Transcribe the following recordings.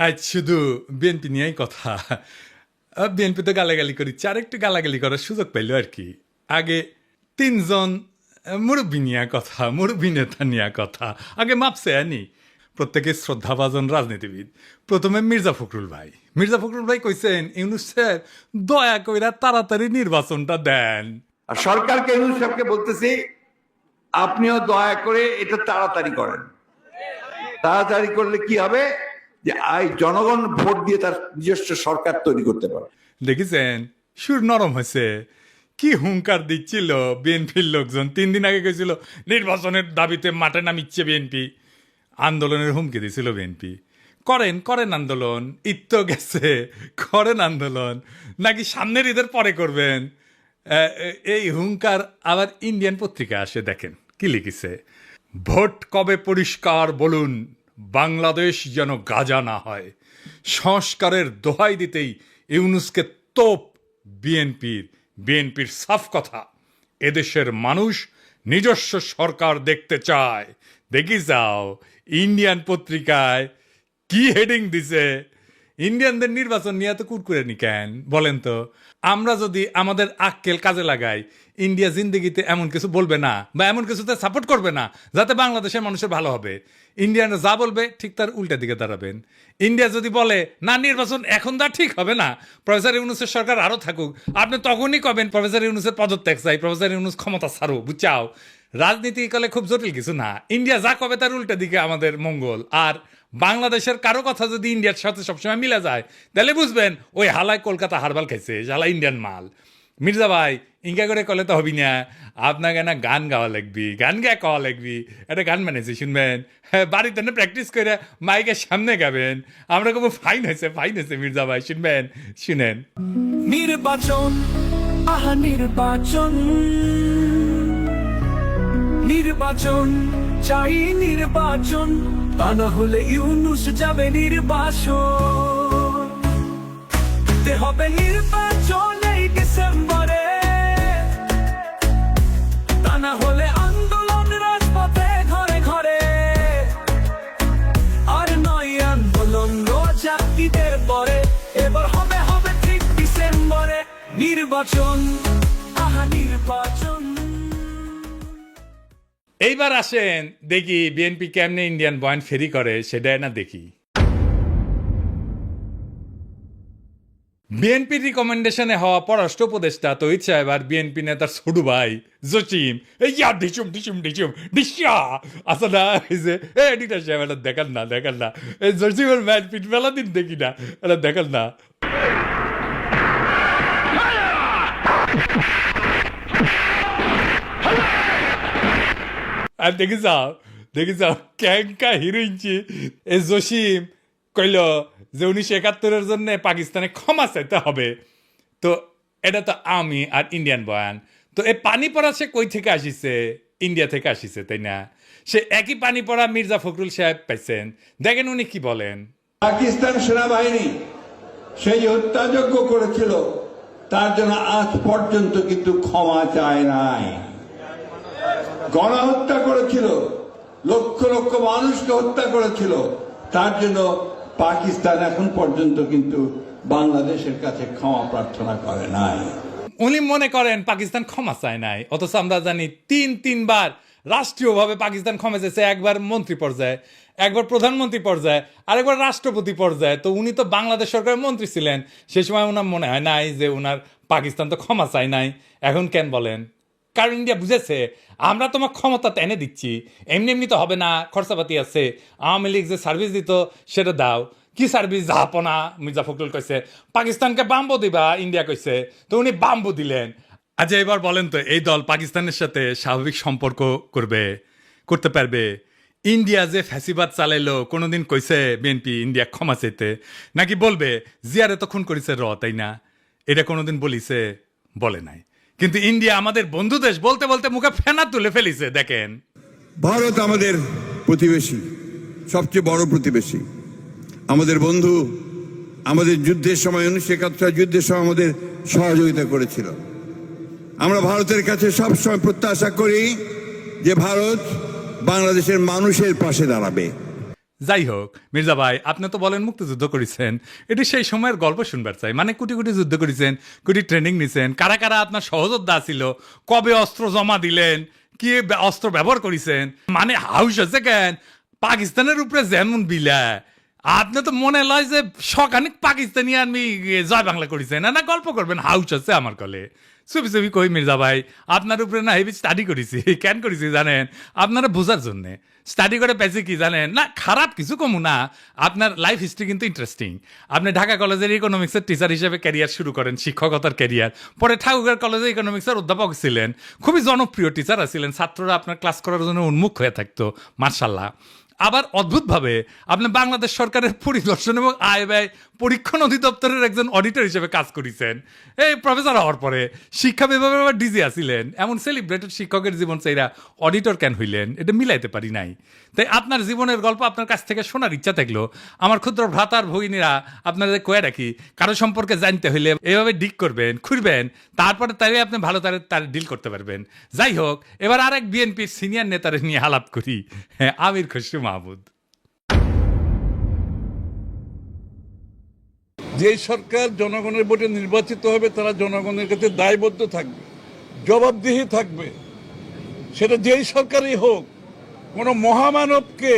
আজ শুধু বিএনপি নিয়েই কথা। বিএনপি তো গালাগালি করিচ্ছে, আর একটু গালাগালি করার সুযোগ পাইল আর কি। আগে তিনজন মুরব্বী নিয়ে কথা, মুরব্বী নেতা নিয়ে কথা, আগে মাপছে আনি প্রত্যেকে শ্রদ্ধাভাজন রাজনীতিবিদ। প্রথমে মির্জা ফখরুল ভাই কইছেন ইউনূস সাহেব দয়া কইরা তাড়াতাড়ি নির্বাচনটা দেন। আর সরকারকে ইউনূস সাহেবকে বলতেছি আপনিও দয়া করে এটা তাড়াতাড়ি করেন। তাড়াতাড়ি করলে কি হবে যে জনগণ ভোট দিয়ে তার নিজস্ব সরকার তৈরি করতে পারে। দেখেছেন সুর নরম হয়েছে, কি হুঙ্কার দিচ্ছিল বিএনপির লোকজন। 3 দিন আগে গেছিল নির্বাচনের দাবিতে মাঠে নামিচ্ছে বিএনপি, আন্দোলনের হুমকি দিয়েছিল বিএনপি। করেন আন্দোলন, ঈদ তো গেছে, করেন আন্দোলন, নাকি সামনের ঈদের পরে করবেন। এই হুঙ্কার আবার ইন্ডিয়ান পত্রিকা আসে, দেখেন কি লিখেছে। ভোট কবে পরিষ্কার বলুন, বাংলাদেশ যেন গাজা না হয়। সংস্কারের দোহাই দিতেই ইউনূসকে তোপ বিএনপির সাফ কথা। এদেশের মানুষ নিজস্ব সরকার দেখতে চায়। দেখি যাও ইন্ডিয়ান পত্রিকায় কি হেডিং দিছে। ইন্ডিয়ানদের নির্বাচন নিয়ে তো কুরকুরে নি কেন বলেন তো? আমরা যদি আমাদের আক্কেল কাজে লাগাই, ইন্ডিয়া জিন্দগিতে এমন কিছু বলবে না বা এমন কিছুতে সাপোর্ট করবে না যাতে বাংলাদেশের মানুষের ভালো হবে। ইন্ডিয়ানরা যা বলবে ঠিক তার উল্টা দিকে দাঁড়াবেন। ইন্ডিয়া যদি বলে না নির্বাচন এখন তা ঠিক হবে না, প্রফেসর ইউনূসের সরকার আরও থাকুক, আপনি তখনই কবেন প্রফেসর ইউনূসের পদত্যাগ চাই, প্রফেসর ইউনূস ক্ষমতা ছাড়ো, বুঝাও। রাজনীতি কালে খুব জটিল কিছু না, ইন্ডিয়া যা কবে তার উল্টা দিকে আমাদের মঙ্গল। আর বাংলাদেশের কারো কথা যদি ইন্ডিয়ার সাথে সবসময় মিলে যায় তাহলে বুঝবেন ওই হালায় কলকাতা হারবাল খাইছে, হালা ইন্ডিয়ান মাল। মির্জা ভাই ইঙ্কা করে কলে তো হবি না, আপনাকে না গান গাওয়া লাগবি, গান গায়ে কওয়া লাগবি। একটা গান বানিয়েছি শুনবেন, হ্যাঁ বাড়িতে না প্র্যাকটিস করে মাইকের সামনে গাবেন। আমরা খুব ফাইন হয়েছে মির্জা ভাই, শুনবেন, শুনেন। নির্বাচন, আহা নির্বাচন, নির্বাচন চাই নির্বাচন, তা না হলে ইউনূস যাবে নির্বাসন। তে হবে নির্বাচন এই ডিসেম্বরে, তা না হলে আন্দোলন রাজপথে ঘরে ঘরে। আর নয় আন্দোলন রোজা ঈদের পরে, এবার হবে ঠিক ডিসেম্বরে নির্বাচন, আহা নির্বাচন। এইবার আসেন দেখি বিএনপি কেমনে ইন্ডিয়ান বয়ান ফেরি করে, সেটাই না দেখি। বিএনপির রিকমেন্ডেশনে হওয়া পররাষ্ট্র উপদেষ্টা তহিদ সাহেব আর বিএনপি নেতার ছোট ভাই জসিম ইয়া ডিসুম ডিসিয়া আসা না, এডিটার সাহেব এটা দেখান না, এই জসিমের ম্যাচ পিট মেলা দিন দেখি না, এটা দেখান না। আর দেখি যাও ক্যাঙ্কা হিরোইনছি এই জসিম কইল যে 1971 জন্য পাকিস্তানে ক্ষমা চাইতে হবে। তো এটা তো আমি আর ইন্ডিয়ান বয়ান। তো এই পানি পড়া সে কই থেকে আসিছে? ইন্ডিয়া থেকে আসিছে, তাই না? সে একই পানি পড়া মির্জা ফখরুল সাহেব পাইছেন, দেখেন উনি কি বলেন। পাকিস্তান সেনাবাহিনী সেই হত্যাযজ্ঞ করেছিল, তার জন্য আজ পর্যন্ত কিন্তু ক্ষমা চায় নাই। গণহত্যা করেছিল, লক্ষ লক্ষ মানুষকে হত্যা করেছিল, তার জন্য পাকিস্তান এখন পর্যন্ত কিন্তু বাংলাদেশের কাছে ক্ষমা প্রার্থনা করে নাই। উনি মনে করেন পাকিস্তান ক্ষমা চায় নাই, অথচ আমরা জানি তিনবার রাষ্ট্রীয়ভাবে পাকিস্তান ক্ষমা চেয়েছে। একবার মন্ত্রী পর্যায়ে, একবার প্রধানমন্ত্রী পর্যায়ে, আরেকবার রাষ্ট্রপতি পর্যায়ে। তো উনি তো বাংলাদেশ সরকারের মন্ত্রী ছিলেন, সে সময় ওনার মনে হয় নাই যে ওনার পাকিস্তান তো ক্ষমা চায় নাই। এখন কেন বলেন? কারণ ইন্ডিয়া বুঝেছে আমরা তোমার ক্ষমতা এনে দিচ্ছি, এমনি তো হবে না, খরচাপাতি আছে। আওয়ামী লীগ যে সার্ভিস দিত সেটা দাও। কি সার্ভিস? জাহাপনা। মির্জা ফখরুল কইছে পাকিস্তানকে বাম্বু দিবা, ইন্ডিয়া কইছে, তো উনি বাম্বু দিলেন। আচ্ছা এবার বলেন তো, এই দল পাকিস্তানের সাথে স্বাভাবিক সম্পর্ক করতে পারবে? ইন্ডিয়া যে ফ্যাসিবাদ চালাইলো, কোনোদিন কইছে বিএনপি ইন্ডিয়া ক্ষমা চাইতে? নাকি বলবে জিয়ারে তো খুন করেছে তাই না? এটা কোনোদিন বলিছে? বলে নাই। কিন্তু ইন্ডিয়া আমাদের বন্ধু দেশ বলতে বলতে মুখে ফেনা তুলে ফেলিছে। দেখেন, ভারত আমাদের প্রতিবেশী, সবচেয়ে বড় প্রতিবেশী, আমাদের বন্ধু। আমাদের যুদ্ধের সময় 1971 যুদ্ধের সময় আমাদের সহযোগিতা করেছিল। আমরা ভারতের কাছে সবসময় প্রত্যাশা করি যে ভারত বাংলাদেশের মানুষের পাশে দাঁড়াবে। যাই হোক মির্জা ভাই, আপনি তো বলেন মুক্তিযুদ্ধ করেছেন, এটি সেই সময়ের গল্প শুনবার চাই। মানে কোটি কোটি যুদ্ধ করেছেন, কোটি ট্রেনিং নিছেন, কারা কারা আপনার সহযোদ্ধা ছিল, কবে অস্ত্র জমা দিলেন, কি অস্ত্র ব্যবহার করেছেন, মানে হাউস আছে কেন পাকিস্তানের উপরে যেমন বিলা, আপনি তো মনে লয় যে সখানিক পাকিস্তানি আমি জয় বাংলা করেছেন, না গল্প করবেন হাউস আছে আমার কলে। চুপি চুপি কই মির্জা ভাই, আপনার উপরে না হেভি স্টাডি করেছি। কেন করেছি জানেন? আপনারা বোঝার জন্যে স্টাডি করে পেয়েছি কি জানেন না, খারাপ কিছু কমু না, আপনার লাইফ হিস্ট্রি কিন্তু ইন্টারেস্টিং। আপনি ঢাকা কলেজের ইকোনমিক্সের টিচার হিসেবে ক্যারিয়ার শুরু করেন, শিক্ষকতার ক্যারিয়ার, পরে ঠাকুরগাঁও কলেজে ইকোনমিক্সের অধ্যাপক ছিলেন, খুবই জনপ্রিয় টিচার ছিলেন, ছাত্ররা আপনার ক্লাস করার জন্য উন্মুখ হয়ে থাকতো, মার্শাল্লাহ। আবার অদ্ভুতভাবে আপনি বাংলাদেশ সরকারের পরিদর্শন এবং আয় ব্যয় পরীক্ষণ অধিদপ্তরের একজন অডিটর হিসেবে কাজ করেছেন। এই প্রফেসর হওয়ার পরে শিক্ষা বিভাগে আবার ডিজি আসিলেন। এমন সেলিব্রেটেড শিক্ষকের জীবন চাইরা অডিটর কেন হইলেন, এটা মিলাইতে পারি নাই। তাই আপনার জীবনের গল্প আপনার কাছ থেকে শোনার ইচ্ছা থাকলো। আমার ক্ষুদ্র ভ্রাতার ভগিনীরা আপনাদের কয়ে রাখি, কারো সম্পর্কে জানতে হইলে এভাবে ডিক করবেন, খুঁড়বেন, তারপরে তাই আপনি ভালো তার ডিল করতে পারবেন। যাই হোক, এবার আরেক বিএনপির সিনিয়র নেতারে নিয়ে আলাপ করি। হ্যাঁ, আমির খসরু মাহমুদ। যে সরকার জনগণের ভোটে নির্বাচিত হবে তারা জনগণের কাছে দায়বদ্ধ থাকবে, জবাবদিহি থাকবে, সেটা যেই সরকারই হোক। কোনো মহামানবকে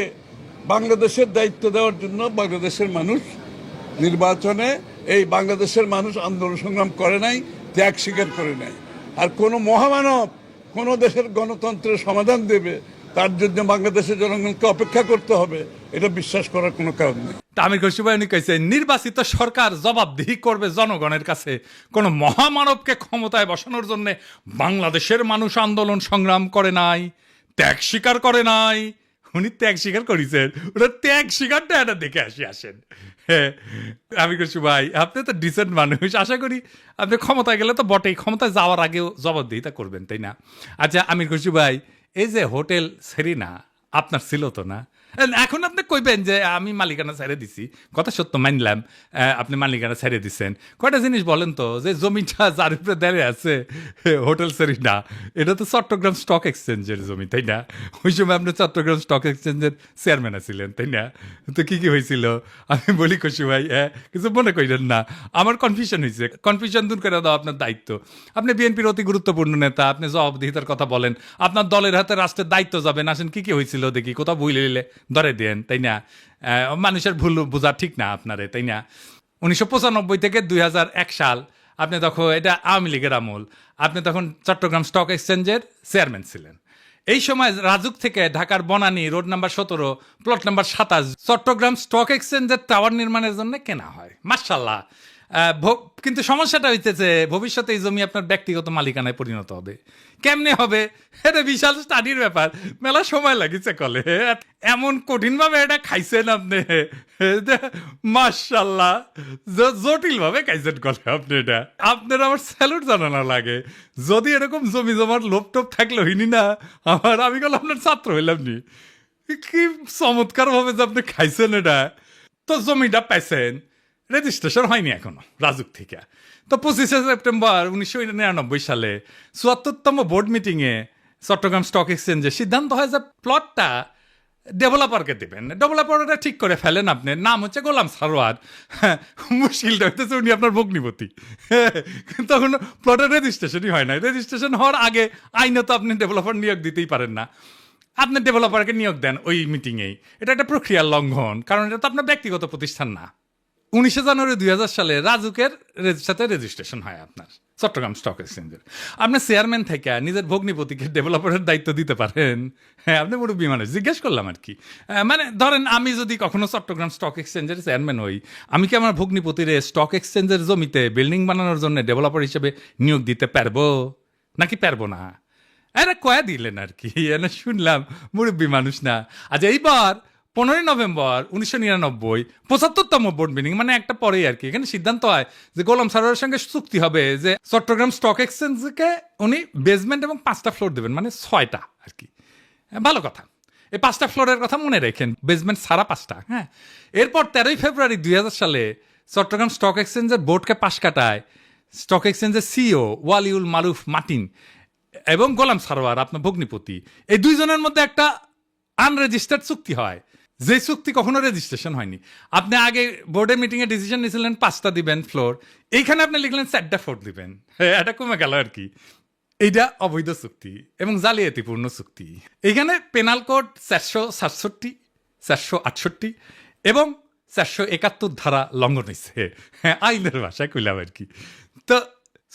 বাংলাদেশের দায়িত্ব দেওয়ার জন্য বাংলাদেশের মানুষ নির্বাচনে, এই বাংলাদেশের মানুষ আন্দোলন সংগ্রাম করে নাই, ত্যাগ স্বীকার করে নাই। আর কোনো মহামানব কোনো দেশের গণতন্ত্রের সমাধান দেবে, তার জন্য বাংলাদেশের জনগণকে অপেক্ষা করতে হবে, এটা বিশ্বাস করার কোনো কারণ নেই। আমির খসরু ভাই উনি কইছে, নির্বাচিত সরকার জবাবদিহি করবে জনগণের কাছে, কোন মহামানবকে ক্ষমতায় বসানোর জন্য বাংলাদেশের মানুষ আন্দোলন সংগ্রাম করে নাই, ত্যাগ স্বীকার করে নাই। উনি ত্যাগ স্বীকার করেছেন, ওটা ত্যাগ স্বীকারটা এটা দেখে আসেন। হ্যাঁ, আমির খসরু ভাই, আপনি তো ডিসেন্ট মানুষ, আশা করি আপনি ক্ষমতায় গেলে তো বটেই, ক্ষমতায় যাওয়ার আগেও জবাবদিহিতা করবেন, তাই না? আচ্ছা আমির খসরু ভাই, এই যে হোটেল সেরিনা আপনার ছিল তো না? এখন আপনি কইবেন যে আমি মালিকানা ছেড়ে দিছি, কথা সত্য মানলাম, আপনি মালিকানা ছেড়ে দিচ্ছেন। কয়টা জিনিস বলেন তো, যে জমিটা যার উপরে দাঁড়িয়ে আছে হোটেল সেরিনা, এটা তো চট্টগ্রাম স্টক এক্সচেঞ্জের জমি, তাই না? ওই সময় আপনি চট্টগ্রাম স্টক এক্সচেঞ্জের চেয়ারম্যান ছিলেন, তাই না? তো কি কি হয়েছিল আমি বলি খুশি ভাই, কিছু মনে করেন না, আমার কনফিউশন হয়েছে, কনফিউশন দূর করে দাও আপনার দায়িত্ব। আপনি বিএনপির অতি গুরুত্বপূর্ণ নেতা, আপনি জবাবদিহিতার কথা বলেন, আপনার দলের হাতে রাষ্ট্রের দায়িত্ব যাবেন, আসেন কি কি হয়েছিল দেখি, কোথাও ভুলে নিলে ধরে দেন, তাই না? মানুষের ভুল বোঝা ঠিক না আপনারে, তাই না? 1995 থেকে 2001 সাল আপনি তখন, এটা আওয়ামী লীগের আমল, আপনি তখন চট্টগ্রাম স্টক এক্সচেঞ্জের চেয়ারম্যান ছিলেন। এই সময় রাজুক থেকে ঢাকার Banani road number 17 plot number 27 Chittagong stock এক্সচেঞ্জের টাওয়ার নির্মাণের জন্য কেনা হয়, মাশাআল্লাহ। কিন্তু সমস্যাটা হইতেছে, ভবিষ্যতে এই জমি আপনার ব্যক্তিগত মালিকানায় পরিণত হবে। কেমনে হবে? এটা বিশাল স্টাডির ব্যাপার, মেলা সময় লাগিছে কলে, এমন কঠিন ভাবে এটা খাইছেন আপনি, মাশাআল্লাহ, জটিল ভাবে খাইছেন কলে আপনি। এটা আপনার আমার স্যালুট জানানো লাগে। যদি এরকম জমি জমার লোভ টোপ থাকলে হইনি না আমি কল আপনার ছাত্র হইলাম নি। কি চমৎকার ভাবে যে আপনি খাইছেন এটা। তো জমিটা পাইছেন, রেজিস্ট্রেশন হয়নি এখনো রাজুক থেকে। তো 25শে সেপ্টেম্বর 1999 সালে 74তম বোর্ড মিটিংয়ে চট্টগ্রাম স্টক এক্সচেঞ্জে সিদ্ধান্ত হয় যে প্লটটা ডেভেলপারকে দেবেন। ডেভেলপারটা ঠিক করে ফেলেন, আপনার নাম হচ্ছে গোলাম সারোয়ার। মুশকিলটা হইতেছে উনি আপনার ভগ্নিপতি। তখন প্লটের রেজিস্ট্রেশনই হয় না। রেজিস্ট্রেশন হওয়ার আগে আইনত আপনি ডেভেলপার নিয়োগ দিতেই পারেন না। আপনি ডেভেলপারকে নিয়োগ দেন ওই মিটিংয়েই, এটা একটা প্রক্রিয়ার লঙ্ঘন, কারণ এটা তো আপনার ব্যক্তিগত প্রতিষ্ঠান না। 19শে জানুয়ারি 2000 সালে রাজুকের সাথে রেজিস্ট্রেশন হয় আপনার চট্টগ্রাম স্টক এক্সচেঞ্জের। আপনার চেয়ারম্যান থেকে নিজের ভগ্নিপতিকে ডেভেলপারের দায়িত্ব দিতে পারেন? হ্যাঁ, আপনি মুরব্বী মানুষ, জিজ্ঞেস করলাম আর কি। মানে ধরেন আমি যদি কখনো চট্টগ্রাম স্টক এক্সচেঞ্জের চেয়ারম্যান হই, আমি কি আমার ভগ্নিপতিরে স্টক এক্সচেঞ্জের জমিতে বিল্ডিং বানানোর জন্য ডেভেলপার হিসেবে নিয়োগ দিতে পারবো নাকি পারবো না? এরা কয়া দিলেন আর কি, এনে শুনলাম মুরব্বী মানুষ না। আচ্ছা, এইবার 15 নভেম্বর 1999 75তম বোর্ড মিটিং, মানে একটা পরেই আর কি, এখানে সিদ্ধান্ত হয় যে গোলাম সারোয়ারের সঙ্গে চুক্তি হবে যে চট্টগ্রাম স্টক এক্সচেঞ্জকে উনি বেসমেন্ট এবং 5টা ফ্লোর দেবেন, মানে 6টা আর কি। ভালো কথা, এই 5টা ফ্লোরের কথা মনে রেখেন, বেসমেন্ট সারা 5টা। হ্যাঁ, এরপর 13 ফেব্রুয়ারি 2000 সালে চট্টগ্রাম স্টক এক্সচেঞ্জের বোর্ডকে পাশ কাটায় স্টক এক্সচেঞ্জের সিইও ওয়ালিউল মারুফ মার্টিন এবং গোলাম সারোয়ার আপনার ভগ্নিপতি, এই দুইজনের মধ্যে একটা আনরেজিস্টার্ড চুক্তি হয় যে চুক্তি কখনো রেজিস্ট্রেশন হয়নি। আপনি আগে বোর্ডের মিটিংয়ে ডিসিশন নিয়েছিলেন 5টা দিবেন ফ্লোর, এইখানে আপনি লিখলেন 4টা ফ্লোর দিবেন। হ্যাঁ, এটা কমে গেল আর কি। এইটা অবৈধ চুক্তি এবং জালিয়াতিপূর্ণ চুক্তি। এইখানে পেনাল কোড 467, 468 এবং 471 ধারা লঙ্ঘন হয়েছে। হ্যাঁ, আইনের ভাষায় কইলাম আর কি। তো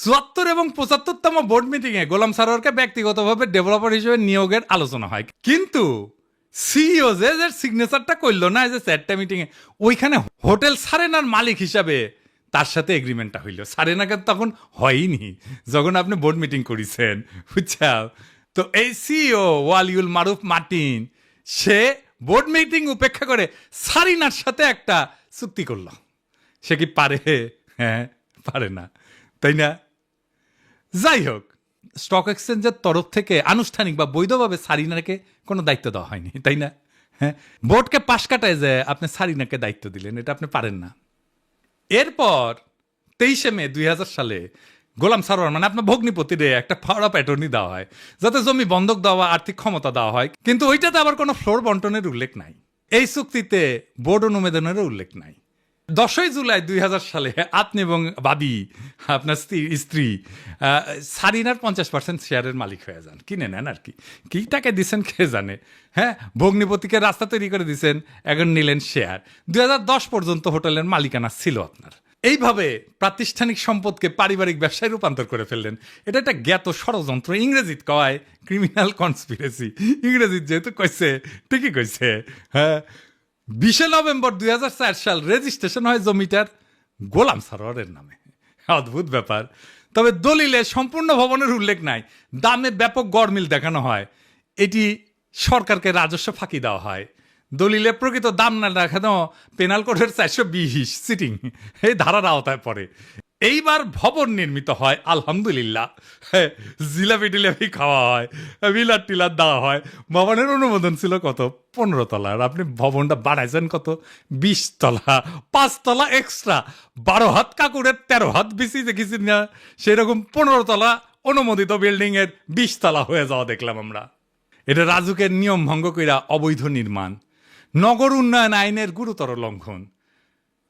74 এবং 75তম বোর্ড মিটিংয়ে গোলাম সারোয়ারকে ব্যক্তিগতভাবে ডেভেলপার হিসেবে নিয়োগের আলোচনা হয়, কিন্তু সিইও যে সিগনেচারটা করলো না, যে 4টা মিটিংয়ে, ওইখানে হোটেল সারেনার মালিক হিসাবে তার সাথে এগ্রিমেন্টটা হইল। সারেনাকে তখন হয়নি যখন আপনি বোর্ড মিটিং করেছেন, বুঝছাও। তো এই সিইও ওয়ালিউল মারুফ মার্টিন সে বোর্ড মিটিং উপেক্ষা করে সারিনার সাথে একটা চুক্তি করলো। সে কি পারে? হ্যাঁ, পারে না, তাই না? যাই হোক, স্টক এক্সচেঞ্জের তরফ থেকে আনুষ্ঠানিক বা বৈধভাবে সারিনাকে কোনো দায়িত্ব দেওয়া হয়নি, তাই না? হ্যাঁ, বোর্ডকে পাশ কাটায় যে আপনি সারিনাকে দায়িত্ব দিলেন, এটা আপনি পারেন না। এরপর 23শে মে 2000 সালে গোলাম সারোয়ার মানে আপনার ভগ্নিপতিরে একটা পাওয়ার অফ অ্যাটর্নি দেওয়া হয়, যাতে জমি বন্ধক দেওয়া, আর্থিক ক্ষমতা দেওয়া হয়, কিন্তু ওইটাতে আবার কোনো ফ্লোর বন্টনের উল্লেখ নাই। এই চুক্তিতে বোর্ড অনুমোদনেরও উল্লেখ নাই। 10ই জুলাই 2000 সালে আপনি এবং বাদী আপনার স্ত্রী সারিনার 50% শেয়ারের মালিক হয়ে যান, কিনে নেন আর কি। কি টাকা দিচ্ছেন কে জানে। হ্যাঁ, ভগ্নিপতিকে রাস্তা তৈরি করে দিচ্ছেন, এখন নিলেন শেয়ার। 2010 পর্যন্ত হোটেলের মালিকানা ছিল আপনার। এইভাবে প্রাতিষ্ঠানিক সম্পদকে পারিবারিক ব্যবসায় রূপান্তর করে ফেললেন। এটা একটা জ্ঞাত ষড়যন্ত্র, ইংরেজিত কয় ক্রিমিনাল কনস্পিরেসি। ইংরেজিত যেহেতু কইছে, ঠিকই কইছে। হ্যাঁ, 20শে নভেম্বর 2004 সাল রেজিস্ট্রেশন হয় জমিটার গোলাম সারোয়ারের নামে। অদ্ভুত ব্যাপার। তবে দলিলে সম্পূর্ণ ভবনের উল্লেখ নাই, দামে ব্যাপক গড়মিল দেখানো হয়, এটি সরকারকে রাজস্ব ফাঁকি দেওয়া হয়। দলিলে প্রকৃত দাম না দেখানো পেনাল কোডের 420 সিটিং এই ধারার আওতায় পড়ে। এইবার ভবন নির্মিত হয়, আলহামদুলিল্লাহ। জিলাপি টিলাপি খাওয়া হয়, বিলার টিলার দেওয়া হয়। ভবনের অনুমোদন ছিল কত? 15 তলার। আপনি ভবনটা বাড়াইছেন কত? 20 তলা, 5 তলা এক্সট্রা। 12 হাত কাকুরের 13 হাত বেশি দেখেছি না, সেরকম 15 তলা অনুমোদিত বিল্ডিং এর 20 তলা হয়ে যাওয়া দেখলাম আমরা। এটা রাজুকের নিয়ম ভঙ্গ কইরা অবৈধ নির্মাণ, নগর উন্নয়ন আইনের গুরুতর লঙ্ঘন।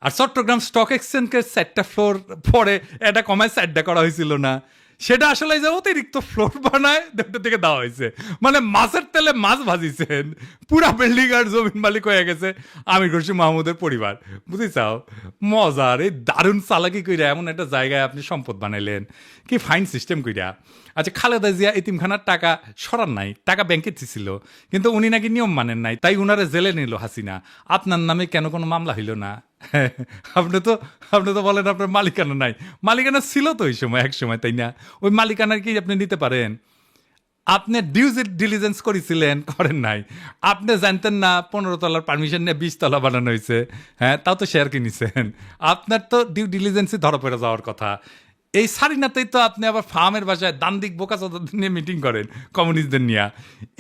আর চট্টগ্রাম স্টক এক্সচেঞ্জের 4টা ফ্লোর পরে এটা কমায় 4টা করা হয়েছিল না, সেটা আসলে যে অতিরিক্ত ফ্লোর বানায় দুটো থেকে দেওয়া হয়েছে। মানে মাছের তেলে মাছ ভাজিছেন, পুরা বিল্ডিং আর জমিন মালিক হয়ে গেছে আমির খুরশিদ মাহমুদের পরিবার। বুঝিছাও মজার এই দারুণ চালাকি কইরা এমন একটা জায়গায় আপনি সম্পদ বানাইলেন, কি ফাইন সিস্টেম কইরা। আচ্ছা, খালেদা জিয়া এতিমখানার টাকা সরান নাই, টাকা ব্যাংকে ছিল, কিন্তু উনি নাকি নিয়ম মানেন নাই, তাই উনারে জেলে নিল হাসিনা। আপনার নামে কেন কোনো মামলা হইল না? আপনি তো বলেন আপনার মালিকানা নাই। মালিকানা ছিল তো ওই সময়, এক সময়, তাই না? ওই মালিকানার কি আপনি নিতে পারেন? আপনি ডিউ ডিলিজেন্স করেছিলেন, করেন নাই। আপনি জানতেন না 15 তলার পারমিশন নিয়ে 20 তলা বানানো হয়েছে? হ্যাঁ, তাও তো শেয়ার কিনেছেন। আপনার তো ডিউ ডিলিজেন্সই ধরা পড়ে যাওয়ার কথা। এই সারিনাতেই তো আপনি আবার ফার্মের বাসায় দান্দিক বোকাচোদাদের নিয়ে মিটিং করেন, কমিউনিস্টদের নিয়ে।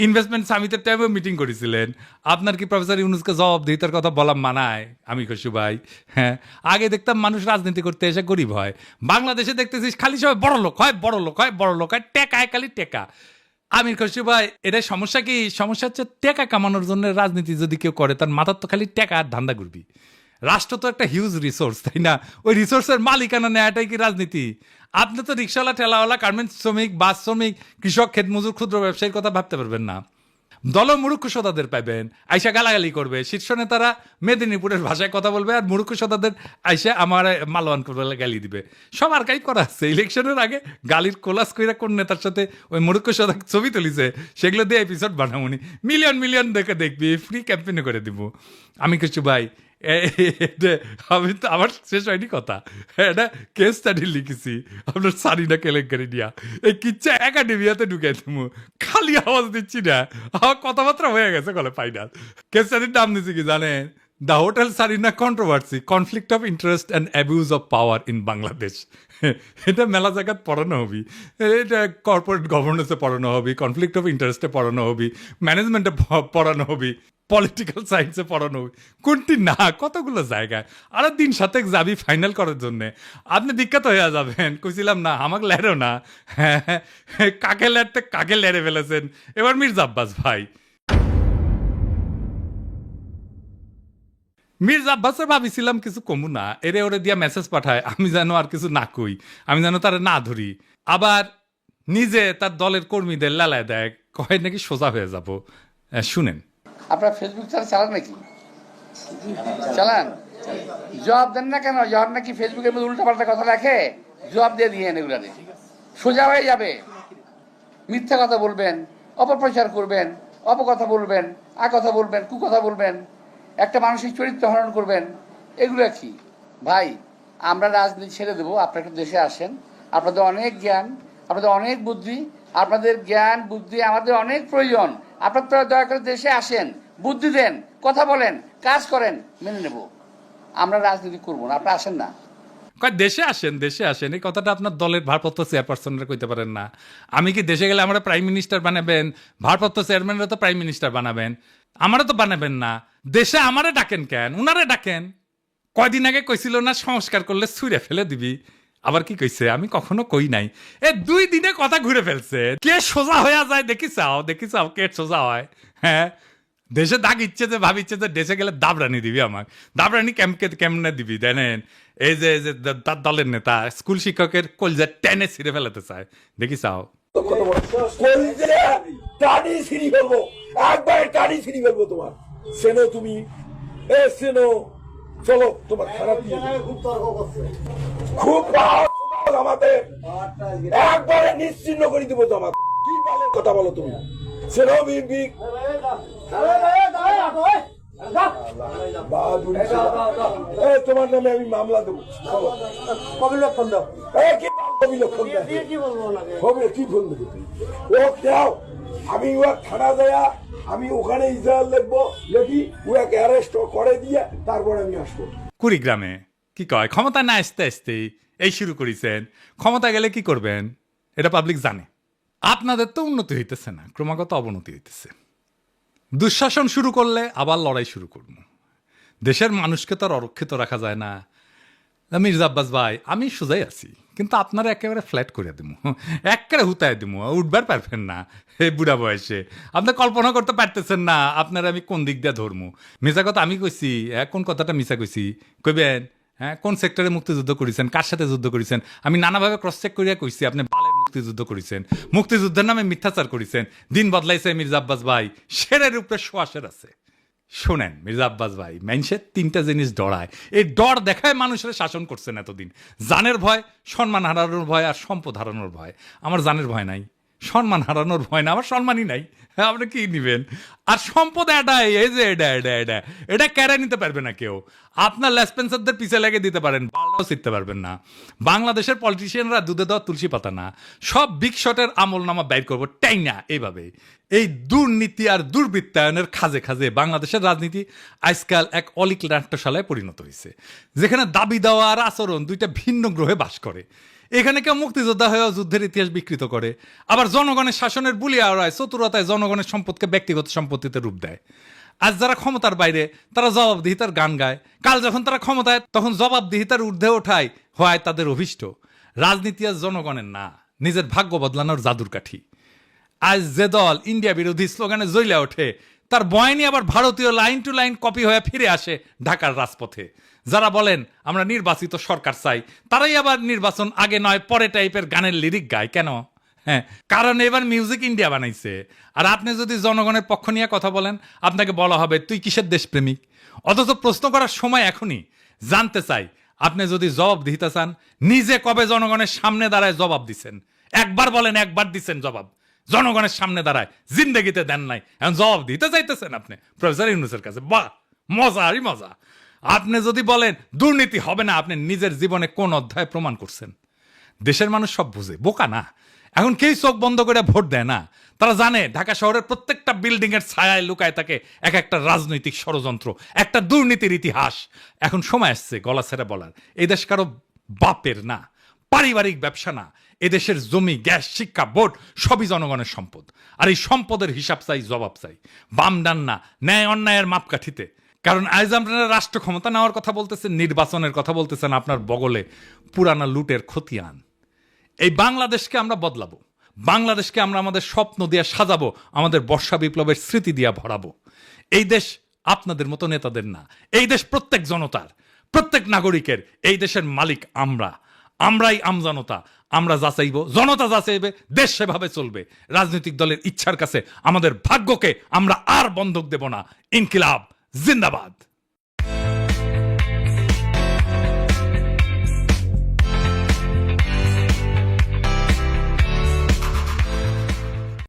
ইনভেস্টমেন্ট সামিটের টাইমেও মিটিং করেছিলেন। আপনার কি প্রফেসর ইউনুসকে জবাবদিহিতার কথা বলা মানায়? আমি খুশি ভাই। হ্যাঁ, আগে দেখতাম মানুষ রাজনীতি করতে এসে গরিব হয়, বাংলাদেশে দেখতেছিস খালি সবাই বড় লোক হয়, বড় লোক হয়, বড় লোক হয়, টেকায় খালি টেকা। আমির খুশি ভাই, এটাই সমস্যা। কি সমস্যা হচ্ছে? টেকা কামানোর জন্য রাজনীতি যদি কেউ করে, তার মাথার তো খালি টেকা আর ধান্দা ঘুরবি। রাষ্ট্র তো একটা হিউজ রিসোর্স, তাই না? ওই রিসোর্সের মালিকানা নেওয়াটাই কি রাজনীতি? আপনি তো রিক্সাওয়ালা, ঠেলাওয়ালা, গার্মেন্টস শ্রমিক, বাস শ্রমিক, কৃষক, ক্ষেতমজুর, ক্ষুদ্র ব্যবসায়ীর কথা ভাবতে পারবেন না। দল মুরুক্ষ সদাদের পাইবেন, আইসা গালাগালি করবে। শীর্ষ নেতারা মেদিনীপুরের ভাষায় কথা বলবে, আর মুরুক্ষ সদাদের আইসা আমার মালওয়ান করবে, গালি দিবে। সব আর্কাইভ করা আছে। ইলেকশনের আগে গালির কোলাস কইরা কোন নেতার সাথে ওই মুরুক্ষ সদা ছবি তুলিছে, সেগুলো দিয়ে এপিসোড বানামুনি। মিলিয়ন মিলিয়ন দেখে দেখবি, ফ্রি ক্যাম্পেইনে করে দিব। আমি কিছু ভাই, আমি তো আমার শেষ হয়নি কথা। এটা কেস স্টাডি লিখেছি আপনার সারিনা কেলেঙ্কারি নিয়া। এই কিচ্ছা একাডেমিয়াতে ঢুকে দেবো, খালি আওয়াজ দিচ্ছি না, আমার কথাবার্তা হয়ে গেছে গলে ফাইনাল। কেস স্টাডির নাম দিচ্ছি কি জানেন? The hotel Sarina controversy, conflict of interest and abuse of power in Bangladesh. এটা মেলা জায়গায় পড়ানো হবি, এটা কর্পোরেট গভর্নেন্সে পড়ানো হবি, কনফ্লিক্ট অফ ইন্টারেস্টে পড়ানো হবি, ম্যানেজমেন্টে পড়ানো হবি, পলিটিক্যাল সায়েন্সে পড়ানো হবি। কোনটি না, কতগুলো জায়গায়। আর দিন সাথে যাবি ফাইনাল করার জন্যে, আপনি বিখ্যাত হয়ে যাবেন। কইছিলাম না আমাকে লেরো না। হ্যাঁ, কাকে লেরতে কাকে লেরে ফেলেছেন এবার মির্জা আব্বাস ভাই। মির্জা আব্বাসে ভাবিছিলাম কিছু কমু না, এরে ওরে দিয়া মেসেজ পাঠায়, আমি যেন আর কিছু না কই, আমি যেন তারে না ধরি। আবার নিজে তার দলের কর্মীদের লালায় দেয়, কয় নাকি সোজা হয়ে যাব। শুনেন। আপনার ফেসবুক চালান নাকি? চালান? জবাব দেন না কেন? জবাব নাকি ফেসবুকের মধ্যে উল্টাপাল্টা কথা লেখে, জবাব দিয়ে দিয়ে এগুলা সোজা হয়ে যাবে। মিথ্যা কথা বলবেন, অপপ্রচার করবেন, অপকথা বলবেন, কথা বলবেন, কুকথা বলবেন, একটা মানসিক চরিত্র হরণ করবেন, এগুলো কি ভাই? আমরা রাজনীতি ছেড়ে দেবো, আপনারা একটু দেশে আসেন। আপনাদের অনেক জ্ঞান, আপনাদের অনেক বুদ্ধি, আপনাদের জ্ঞান বুদ্ধি আমাদের অনেক প্রয়োজন। আপনারা দয়া করে দেশে আসেন, বুদ্ধি দেন, কথা বলেন, কাজ করেন, মেনে নেব। আমরা রাজনীতি করবো না, আপনারা আসেন না। দেশে আসেন, দেশে আসেন, এই কথাটা আপনার দলের ভারপ্রাপ্ত চেয়ারপারসনরা কইতে পারেন না? আমি কি দেশে গেলে আমরা প্রাইম মিনিস্টার বানাবেন? ভারপ্রাপ্ত চেয়ারম্যানরা তো প্রাইম মিনিস্টার বানাবেন, আমারও তো বানাবেন না। দেশে আমারে ডাকেন কেন? উনারে ডাকেন। কয়দিন আগে কইছিল না সংস্কার করলে ছুঁড়ে ফেলে দিবি, আবার কি কইছে? আমি কখনো কই নাই। 2 দিনে কথা ঘুরে ফেলছে। কে সোজা হয়ে যায় দেখি চাও কে সোজা হয়। হ্যাঁ, দেশে দাগ ইচ্ছে যে ভাবিচ্ছে যে দেশে গেলে দাবরানি দিবি, আমার দাবরানি কেমনে দিবি জানেন? এই যে তার দলের নেতা স্কুল শিক্ষকের কলজা টেনে ছিঁড়ে ফেলাতে চায়, দেখি চাও। টানি ছিঁড়ি ফেলবো, একবার টানি ছিঁড়ি ফেলবো তোমার। সেনো তুমি, সেনো চলো, তোমার খারাপ খুব আমাদের একবারে নিশ্চিন্ন করে দিব তোমার। কি বলে কথা বলো তুমি? সেনো বিগ তোমার নামে আমি মামলা দেবো। অবিলক্ষণ দাও। কি বলবো ও দাও, আমি থানা দেয়া, আমি ওখানে ইসরায়েল লিখবো, লিখি ওকে অ্যারেস্ট করে দিয়ে তারপরে আমি আসবো। কুড়িগ্রামে কি কয়, ক্ষমতা না আসতে আসতেই এই শুরু করেছেন। ক্ষমতা গেলে কি করবেন এটা পাবলিক জানে। আপনাদের তো উন্নতি হইতেছে না, ক্রমাগত অবনতি হইতেছে। দুঃশাসন শুরু করলে আবার লড়াই শুরু করব। দেশের মানুষকে তো আর অরক্ষিত রাখা যায় না। মির্জা আব্বাস ভাই, আমি সোজাই আছি, কিন্তু আপনারা একেবারে ফ্ল্যাট করে দেবো, একেবারে হুতায় দেবো, উঠবার পারবেন না। এই বুড়া বয়সে আপনি কল্পনা করতে পারতেছেন না আপনারা আমি কোন দিক দিয়ে ধরবো। মিশা কথা আমি কইছি, কোন কথাটা মিশা কইছি কইবেন? হ্যাঁ, কোন সেক্টরে মুক্তিযুদ্ধ করেছেন, কার সাথে যুদ্ধ করেছেন? আমি নানাভাবে ক্রস চেক করিয়া কইছি আপনি বালের মুক্তিযুদ্ধ করেছেন, মুক্তিযুদ্ধের নামে মিথ্যাচার করেছেন। দিন বদলাইছে মির্জা আব্বাস ভাই, শেরের উপরে শোয়াশের আছে। শোনেন মির্জা আব্বাস ভাই, মানুষের 3টা জিনিস ডরায়, এই ডর দেখায় মানুষের শাসন করছেন এতদিন। জানের ভয়, সম্মান হারানোর ভয়, আর সম্পদ হারানোর ভয়। আমার জানের ভয় নাই, সম্মান হারানোর ভয় না, আমার সম্মানই নাই। হ্যাঁ, আপনি কি নিবেন? আর সম্পদ এটাই, এই যে এটা কেড়ে নিতে পারবে না কেউ। আপনার লেসপেন্সারদের পিছে লেগে দিতে পারেন, বালটাও শিখতে পারবেন না। বাংলাদেশের পলিটিশিয়ানরা দুধে দেওয়া তুলসী পাতা না, সব বিগ শটের আমল নামা বাইর করবো টাই না। এইভাবে এই দুর্নীতি আর দুর্বৃত্তায়নের খাজে খাজে বাংলাদেশের রাজনীতি আজকাল এক অলিক নাট্যশালায় পরিণত হয়েছে, যেখানে দাবি দেওয়া আর আচরণ 2টা ভিন্ন গ্রহে বাস করে। এখানে কেউ মুক্তিযোদ্ধা হয়েও যুদ্ধের ইতিহাস বিকৃত করে, আবার জনগণের শাসনের বুলি আড়ায় চতুরতায় জনগণের সম্পদকে ব্যক্তিগত সম্পত্তিতে রূপ দেয়। আজ যারা ক্ষমতার বাইরে তারা জবাবদিহিতার গান গায়, কাল যখন তারা ক্ষমতায় তখন জবাবদিহিতার ঊর্ধ্বে ওঠায় হয় তাদের অভিষ্ট। রাজনীতি আজ জনগণের না, নিজের ভাগ্য বদলানোর জাদুর কাঠি। আজ যে দল ইন্ডিয়া বিরোধী স্লোগানে জ্বলে ওঠে, তার বয়ানি আবার ভারতীয় লাইন টু লাইন কপি হয়ে ফিরে আসে ঢাকার রাজপথে। যারা বলেন আমরা নির্বাচিত সরকার চাই, তারাই আবার নির্বাচন আগে নয় পরে টাইপের গানের লিরিক গায়। কেন? হ্যাঁ, কারণ এবার মিউজিক ইন্ডিয়া বানাইছে। আর আপনি যদি জনগণের পক্ষ নিয়ে কথা বলেন, আপনাকে বলা হবে তুই কিসের দেশপ্রেমিক। অথচ প্রশ্ন করার সময় এখনই। জানতে চাই, আপনি যদি জবাব দিতে চান, নিজে কবে জনগণের সামনে দাঁড়ায় জবাব দিচ্ছেন? একবার বলেন, একবার দিচ্ছেন জবাব জনগণের সামনে দাঁড়ায়? জিন্দেগিতে দেন নাই, এখন জবাব দিতে চাইতেছেন আপনি প্রফেসর ইউনূসের কাছে। বাহ, মজা আরই মজা। আপনি যদি বলেন দুর্নীতি হবে না, আপনি নিজের জীবনে কোন অধ্যায় প্রমাণ করছেন? দেশের মানুষ সব বুঝে, বোকা না। এখন কেউ চোখ বন্ধ করে ভোট দেয় না। তারা জানে ঢাকা শহরের প্রত্যেকটা বিল্ডিং এর ছায়ায় লুকায় থাকে এক একটা রাজনৈতিক ষড়যন্ত্র, একটা দুর্নীতির ইতিহাস। এখন সময় আসছে গলা ছেড়ে বলার, এই দেশ কারো বাপের না, পারিবারিক ব্যবসা না। এদেশের জমি, গ্যাস, শিক্ষা, ভোট সবই জনগণের সম্পদ। আর এই সম্পদের হিসাব চাই, জবাব চাই, বাম ডান না, ন্যায় অন্যায়ের মাপকাঠিতে। কারণ আজ আপনারা রাষ্ট্র ক্ষমতা নেওয়ার কথা বলতেছেন, নির্বাচনের কথা বলতেছেন, আপনার বগলে পুরানা লুটের খতিয়ান। এই বাংলাদেশকে আমরা বদলাবো, বাংলাদেশকে আমরা আমাদের স্বপ্ন দিয়ে সাজাবো, আমাদের বর্ষা বিপ্লবের স্মৃতি দিয়ে ভরাবো। এই দেশ আপনাদের মতো নেতাদের না। এই দেশ প্রত্যেক জনতার, প্রত্যেক নাগরিকের। এই দেশের মালিক আমরাই আমজনতা। আমরা যা চাইব, জনতা যা চাইবে, দেশ সেভাবে চলবে। রাজনৈতিক দলের ইচ্ছার কাছে আমাদের ভাগ্যকে আমরা আর বন্ধক দেব না। ইনকিলাব জিন্দাবাদ।